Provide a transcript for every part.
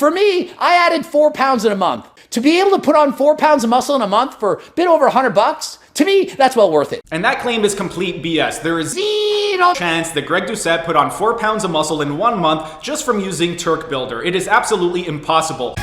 For me, I added 4 pounds in a month. To be able to put on 4 pounds of muscle in a month for a bit over $100, to me, that's well worth it. And that claim is complete BS. There is zero chance that Greg Doucette put on 4 pounds of muscle in 1 month just from using Turk Builder. It is absolutely impossible.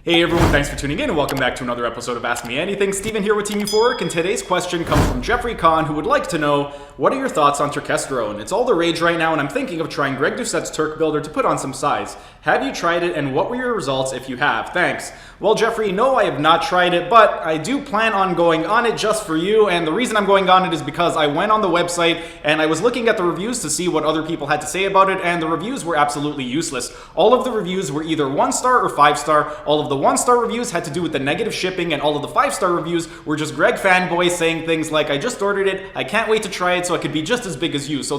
Hey everyone, thanks for tuning in and welcome back to another episode of Ask Me Anything. Steven here with Team Euphoric, and today's question comes from Jeffrey Kahn, who would like to know, what are your thoughts on Turkesterone? It's all the rage right now and I'm thinking of trying Greg Doucette's Turk Builder to put on some size. Have you tried it and what were your results if you have? Thanks. Well, Jeffrey, no, I have not tried it, but I do plan on going on it just for you, and the reason I'm going on it is because I went on the website and I was looking at the reviews to see what other people had to say about it, and the reviews were absolutely useless. All of the reviews were either 1-star or 5-star. All of the 1-star reviews had to do with the negative shipping, and all of the 5-star reviews were just Greg fanboys saying things like, I just ordered it, I can't wait to try it so I could be just as big as you. So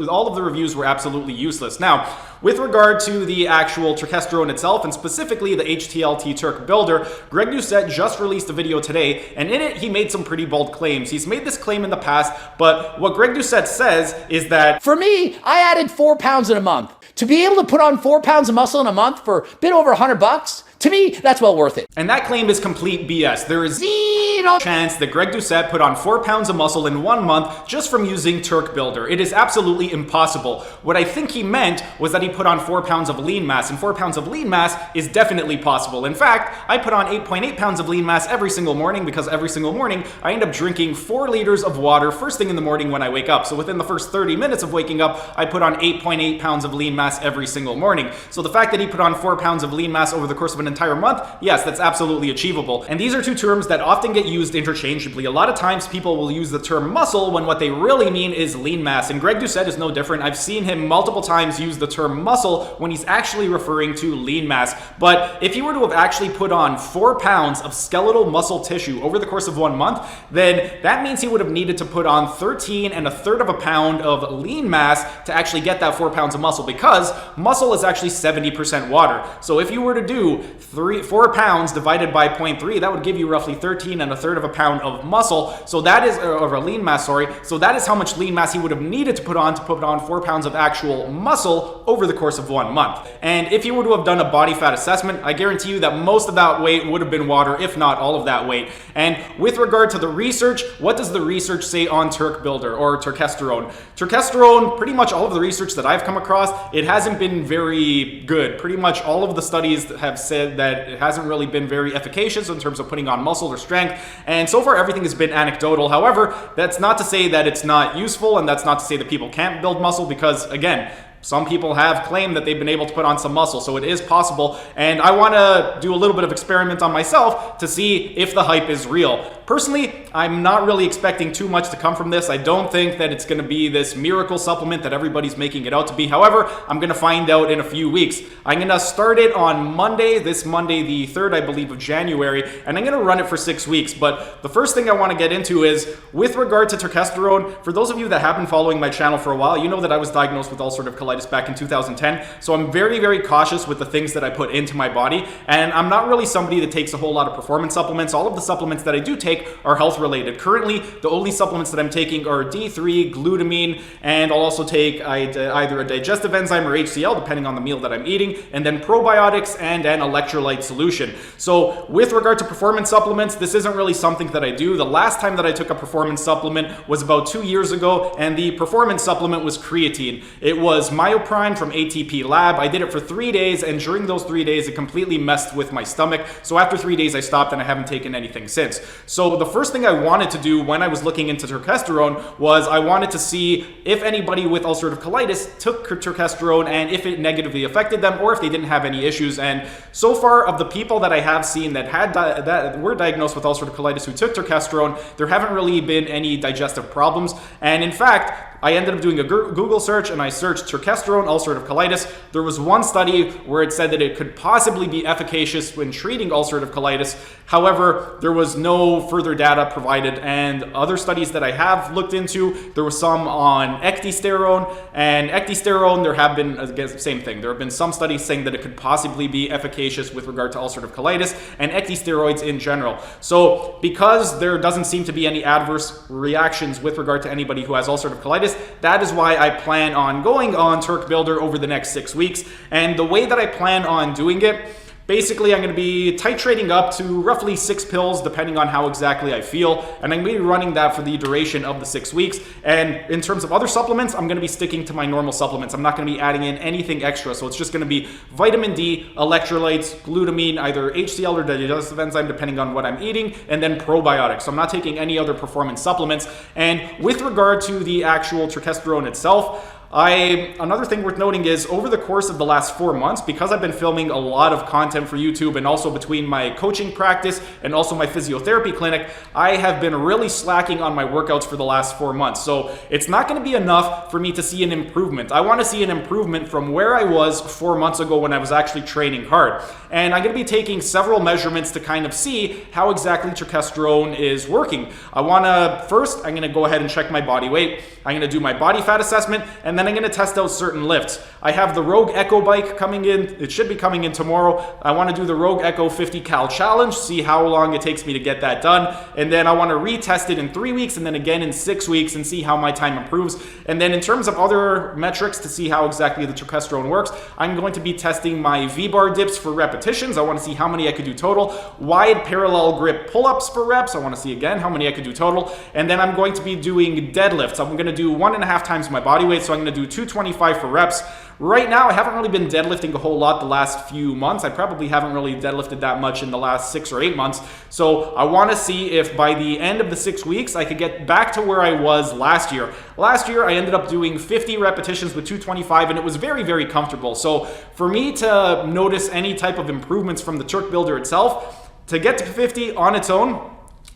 all of the reviews were absolutely useless. Now, with regard to the actual Turkesterone itself, and specifically the HTLT Turk Builder, Greg Doucette just released a video today, and in it he made some pretty bold claims. He's made this claim in the past, but what Greg Doucette says is that, for me, I added 4 pounds in a month. To be able to put on 4 pounds of muscle in a month for a bit over $100, to me, that's well worth it. And that claim is complete BS. There is zero chance that Greg Doucette put on 4 pounds of muscle in 1 month just from using Turk Builder. It is absolutely impossible. What I think he meant was that he put on 4 pounds of lean mass, and 4 pounds of lean mass is definitely possible. In fact, I put on 8.8 pounds of lean mass every single morning because every single morning I end up drinking 4 liters of water first thing in the morning when I wake up. So within the first 30 minutes of waking up, I put on 8.8 pounds of lean mass every single morning. So the fact that he put on 4 pounds of lean mass over the course of an entire month, yes, that's absolutely achievable. And these are two terms that often get used interchangeably. A lot of times people will use the term muscle when what they really mean is lean mass, and Greg Doucette is no different. I've seen him multiple times use the term muscle when he's actually referring to lean mass. But if he were to have actually put on 4 pounds of skeletal muscle tissue over the course of 1 month, then that means he would have needed to put on 13 1/3 of a pound of lean mass to actually get that 4 pounds of muscle, because muscle is actually 70% water. So if you were to do 4 pounds divided by 0.3, that would give you roughly 13 1/3 of a pound of muscle. So that is, or a lean mass, sorry. So that is how much lean mass he would have needed to put on 4 pounds of actual muscle over the course of 1 month. And if you were to have done a body fat assessment, I guarantee you that most of that weight would have been water, if not all of that weight. And with regard to the research, what does the research say on Turk Builder or Turkesterone? Turkesterone, pretty much all of the research that I've come across, it hasn't been very good. Pretty much all of the studies have said that it hasn't really been very efficacious in terms of putting on muscle or strength, and so far everything has been anecdotal. However, that's not to say that it's not useful, and that's not to say that people can't build muscle, because again, some people have claimed that they've been able to put on some muscle, so it is possible, and I want to do a little bit of experiment on myself to see if the hype is real. Personally, I'm not really expecting too much to come from this. I don't think that it's going to be this miracle supplement that everybody's making it out to be. However, I'm going to find out in a few weeks. I'm going to start it on Monday, this Monday the 3rd, I believe, of January, and I'm going to run it for 6 weeks. But the first thing I want to get into is, with regard to Turkesterone, for those of you that have been following my channel for a while, you know that I was diagnosed with ulcerative colitis back in 2010, so I'm very, very cautious with the things that I put into my body, and I'm not really somebody that takes a whole lot of performance supplements. All of the supplements that I do take are health related. Currently, the only supplements that I'm taking are D3, glutamine, and I'll also take either a digestive enzyme or HCl, depending on the meal that I'm eating, and then probiotics and an electrolyte solution. So with regard to performance supplements, this isn't really something that I do. The last time that I took a performance supplement was about 2 years ago, and the performance supplement was creatine. It was Myoprime from ATP Lab. I did it for 3 days, and during those 3 days, it completely messed with my stomach. So after 3 days, I stopped, and I haven't taken anything since. So the first thing I wanted to do when I was looking into Turkesterone was I wanted to see if anybody with ulcerative colitis took Turkesterone and if it negatively affected them or if they didn't have any issues. And so far, of the people that I have seen that were diagnosed with ulcerative colitis who took Turkesterone, there haven't really been any digestive problems. And in fact, I ended up doing a Google search and I searched Turkesterone ulcerative colitis. There was one study where it said that it could possibly be efficacious when treating ulcerative colitis. However, there was no further data provided, and other studies that I have looked into, there was some on Ecdysterone, and Ecdysterone, there have been, again, same thing. There have been some studies saying that it could possibly be efficacious with regard to ulcerative colitis and ecdysteroids in general. So because there doesn't seem to be any adverse reactions with regard to anybody who has ulcerative colitis, Colitis. That is why I plan on going on Turk Builder over the next 6 weeks. And the way that I plan on doing it, basically, I'm going to be titrating up to roughly 6 pills, depending on how exactly I feel, and I'm going to be running that for the duration of the 6 weeks. And in terms of other supplements, I'm going to be sticking to my normal supplements. I'm not going to be adding in anything extra, so it's just going to be vitamin D, electrolytes, glutamine, either HCl or digestive enzyme, depending on what I'm eating, and then probiotics. So I'm not taking any other performance supplements. And with regard to the actual turkesterone itself, another thing worth noting is over the course of the last 4 months, because I've been filming a lot of content for YouTube and also between my coaching practice and also my physiotherapy clinic, I have been really slacking on my workouts for the last 4 months. So it's not going to be enough for me to see an improvement. I want to see an improvement from where I was 4 months ago when I was actually training hard. And I'm going to be taking several measurements to kind of see how exactly turkesterone is working. I'm going to go ahead and check my body weight. I'm going to do my body fat assessment, and then I'm going to test out certain lifts. I have the Rogue Echo bike coming in. It should be coming in tomorrow. I want to do the Rogue Echo 50 cal challenge, see how long it takes me to get that done. And then I want to retest it in 3 weeks and then again in 6 weeks and see how my time improves. And then in terms of other metrics to see how exactly the turkesterone works, I'm going to be testing my V-bar dips for repetitions. I want to see how many I could do total. Wide parallel grip pull-ups for reps. I want to see again how many I could do total. And then I'm going to be doing deadlifts. I'm going to do 1.5 times my body weight. So I'm going to do 225 for reps. Right now, I haven't really been deadlifting a whole lot the last few months. I probably haven't really deadlifted that much in the last 6 or 8 months. So I want to see if by the end of the 6 weeks, I could get back to where I was last year. Last year, I ended up doing 50 repetitions with 225, and it was very, very comfortable. So for me to notice any type of improvements from the Turk Builder itself, to get to 50 on its own,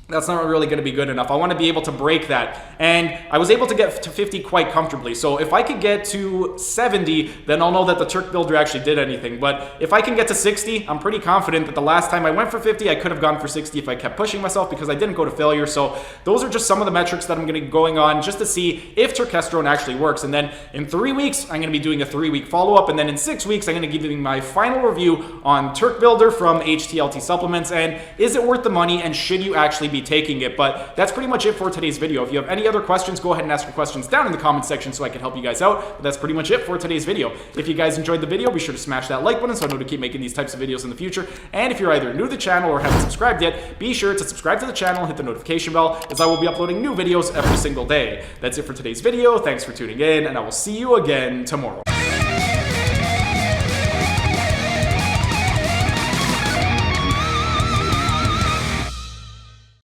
that's not really going to be good enough. I want to be able to break that. And I was able to get to 50 quite comfortably. So if I could get to 70, then I'll know that the Turk Builder actually did anything. But if I can get to 60, I'm pretty confident that the last time I went for 50, I could have gone for 60 if I kept pushing myself because I didn't go to failure. So those are just some of the metrics that I'm going to be going on just to see if turkesterone actually works. And then in 3 weeks, I'm going to be doing a 3-week follow-up. And then in 6 weeks, I'm going to give you my final review on Turk Builder from HTLT Supplements. And is it worth the money? And should you actually be taking it? But that's pretty much it for today's video. If you have any other questions, go ahead and ask your questions down in the comment section so I can help you guys out. But that's pretty much it for today's video. If you guys enjoyed the video, be sure to smash that like button so I know to keep making these types of videos in the future. And if you're either new to the channel or haven't subscribed yet, be sure to subscribe to the channel and hit the notification bell, as I will be uploading new videos every single day. That's it for today's video. Thanks for tuning in, and I will see you again tomorrow.